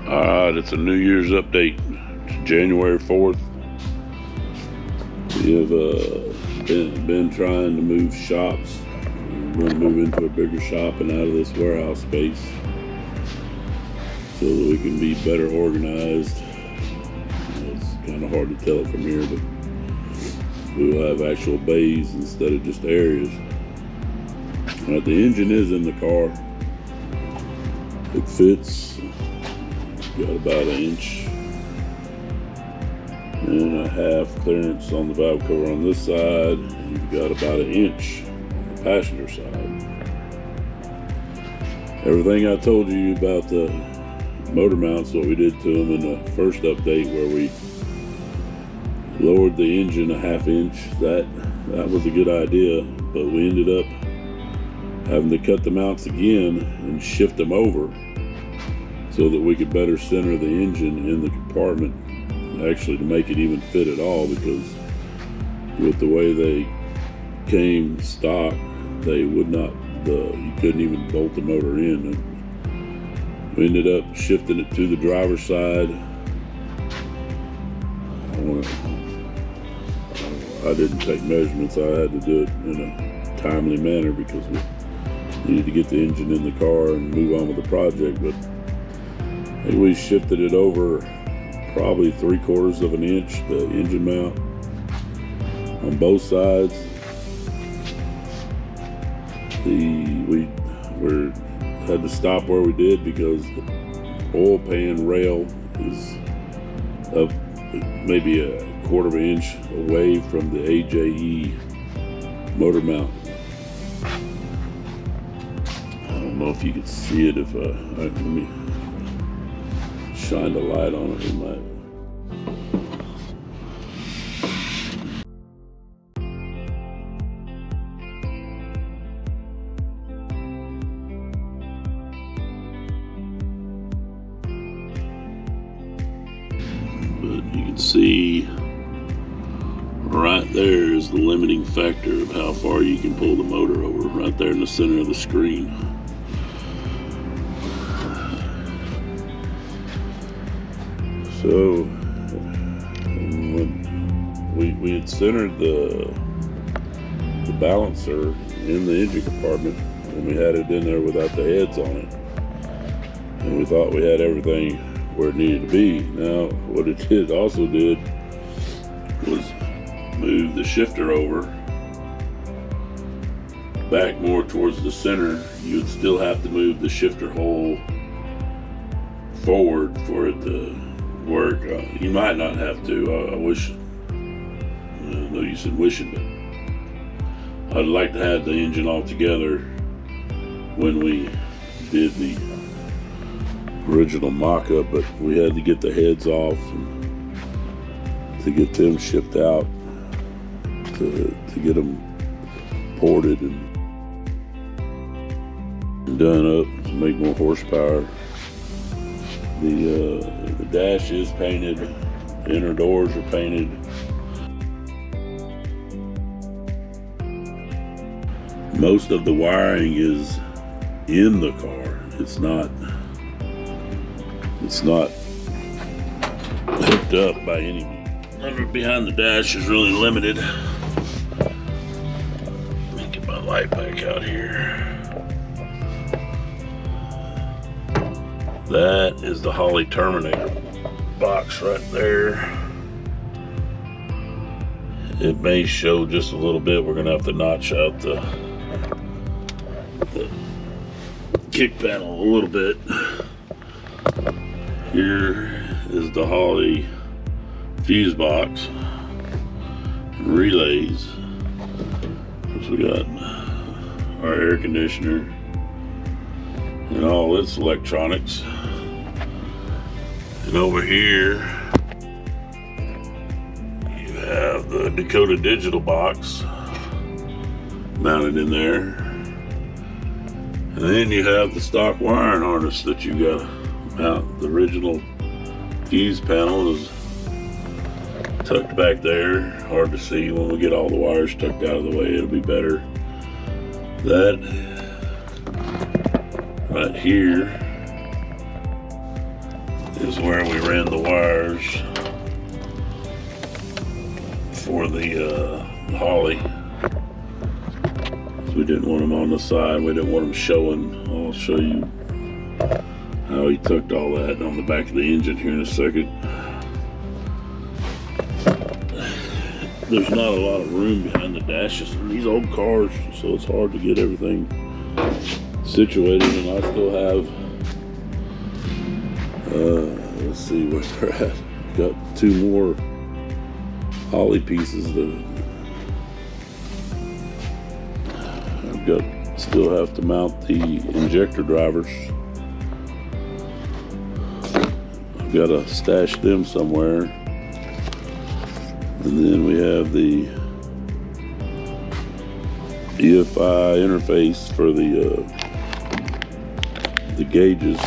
Alright, it's a New Year's update. It's January 4th. We have been trying to move shops. We're going to move into a bigger shop and out of this warehouse space so that we can be better organized. It's kind of hard to tell it from here, but we'll have actual bays instead of just areas. The engine is in the car. It fits. Got about an inch and a half clearance on the valve cover on this side. You've got about an inch on the passenger side. Everything I told you about the motor mounts, what we did to them in the first update where we lowered the engine a half inch, that was a good idea, but we ended up having to cut the mounts again and shift them over so that we could better center the engine in the compartment, actually to make it even fit at all, because with the way they came stock, they would not, you couldn't even bolt the motor in. And we ended up shifting it to the driver's side. I didn't take measurements. I had to do it in a timely manner because we needed to get the engine in the car and move on with the project. But we shifted it over probably 3/4 of an inch, the engine mount on both sides. We had to stop where we did because the oil pan rail is up maybe a 1/4 inch away from the AJE motor mount. I don't know if you can see it. If let me shine the light on it, we might. But you can see right there is the limiting factor of how far you can pull the motor over, right there in the center of the screen. So when we had centered the balancer in the engine compartment, and we had it in there without the heads on it, and we thought we had everything where it needed to be. Now what it also did was move the shifter over back more towards the center. You would still have to move the shifter hole forward for it to work. You might not have to. I wish, I know you said wishing, but I'd like to have the engine all together when we did the original mock-up, but we had to get the heads off and to get them shipped out to get them ported and done up to make more horsepower. The dash is painted, the inner doors are painted. Most of the wiring is in the car. It's not hooked up by any means. Behind the dash is really limited. Let me get my light back out here. That is the Holley Terminator box right there. It may show just a little bit. We're gonna have to notch out the kick panel a little bit. Here is the Holley fuse box and relays. So we got our air conditioner and all its electronics. And over here you have the Dakota digital box mounted in there. And then you have the stock wiring harness that you got to mount. The original fuse panel is tucked back there. Hard to see. When we get all the wires tucked out of the way, it'll be better. That right here is where we ran the wires for the Holly. We didn't want them on the side. We didn't want them showing. I'll show you how he tucked all that on the back of the engine here in a second. There's not a lot of room behind the dashes in these old cars, so it's hard to get everything situated. And I still have, let's see where they're at. I've got 2 more Holly pieces that still have to mount the injector drivers. I've got to stash them somewhere. And then we have the EFI interface for the gauges.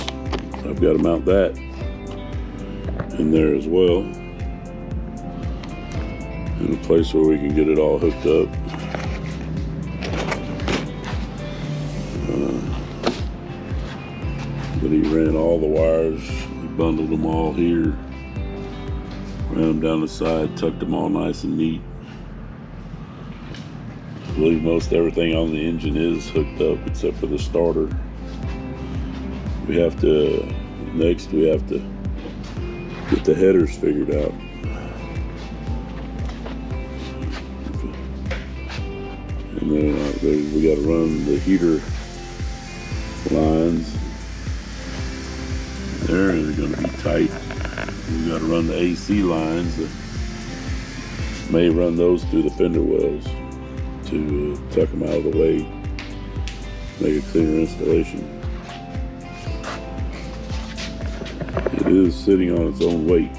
I've got to mount that in there as well, in a place where we can get it all hooked up. But he ran all the wires, he bundled them all here, ran them down the side, tucked them all nice and neat. I believe most everything on the engine is hooked up except for the starter. Next we have to get the headers figured out. And then we got to run the heater lines. They're going to be tight. We got to run the AC lines. May run those through the fender wells to tuck them out of the way, make a cleaner installation. It is sitting on its own weight.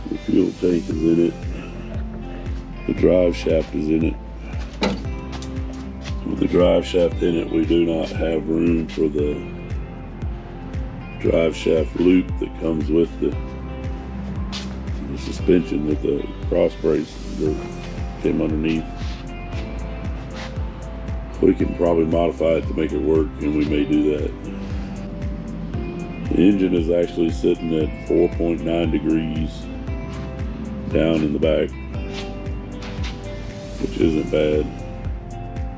The fuel tank is in it. The drive shaft is in it. With the drive shaft in it, we do not have room for the drive shaft loop that comes with the suspension with the cross brace that came underneath. We can probably modify it to make it work, and we may do that. The engine is actually sitting at 4.9 degrees down in the back, which isn't bad.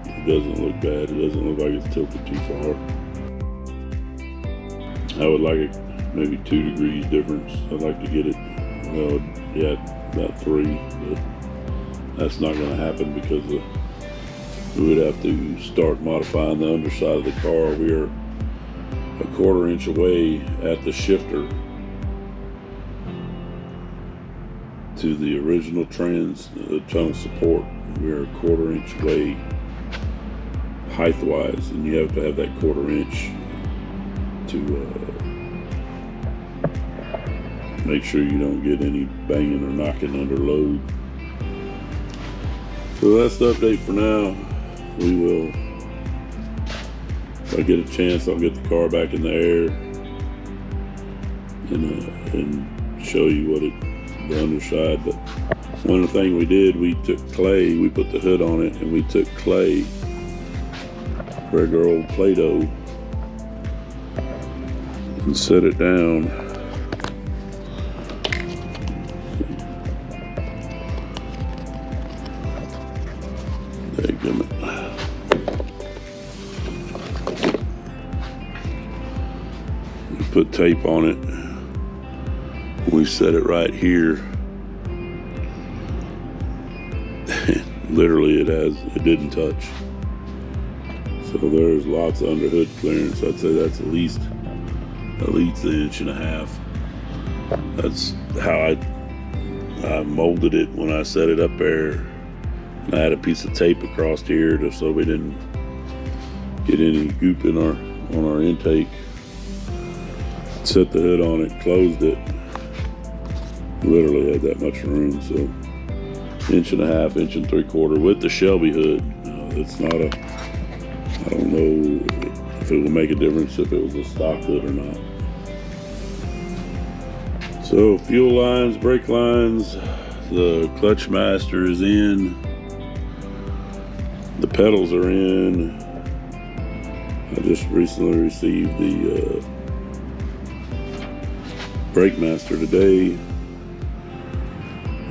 It doesn't look bad. It doesn't look like it's tilted too far. I would like it maybe 2 degrees difference. I'd like to get it, about 3, but that's not going to happen because we would have to start modifying the underside of the car. We are a 1/4 inch away at the shifter to the original tunnel support. We're a 1/4 inch away height-wise, and you have to have that 1/4 inch to make sure you don't get any banging or knocking under load. So that's the update for now. We will, if I get a chance, I'll get the car back in the air and show you what the underside. But one of the things we did, we took clay, we put the hood on it, and we took clay, regular old Play-Doh, and set it down. We put tape on it. We set it right here. Literally it didn't touch. So there's lots of underhood clearance. I'd say that's at least an inch and a half. That's how I molded it when I set it up there. And I had a piece of tape across here just so we didn't get any goop on our intake. Set the hood on it, closed it. Literally had that much room, so inch and a half, inch and 3/4 with the Shelby hood. It's not a, I don't know if it will make a difference if it was a stock hood or not. So fuel lines, brake lines, the clutch master is in, the pedals are in. I just recently received the brake master today.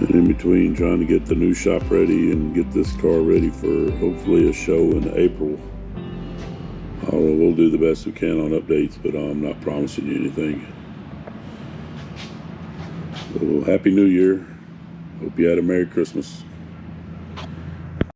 And in between trying to get the new shop ready and get this car ready for hopefully a show in April. We'll do the best we can on updates, but I'm not promising you anything. So, Happy New Year. Hope you had a Merry Christmas.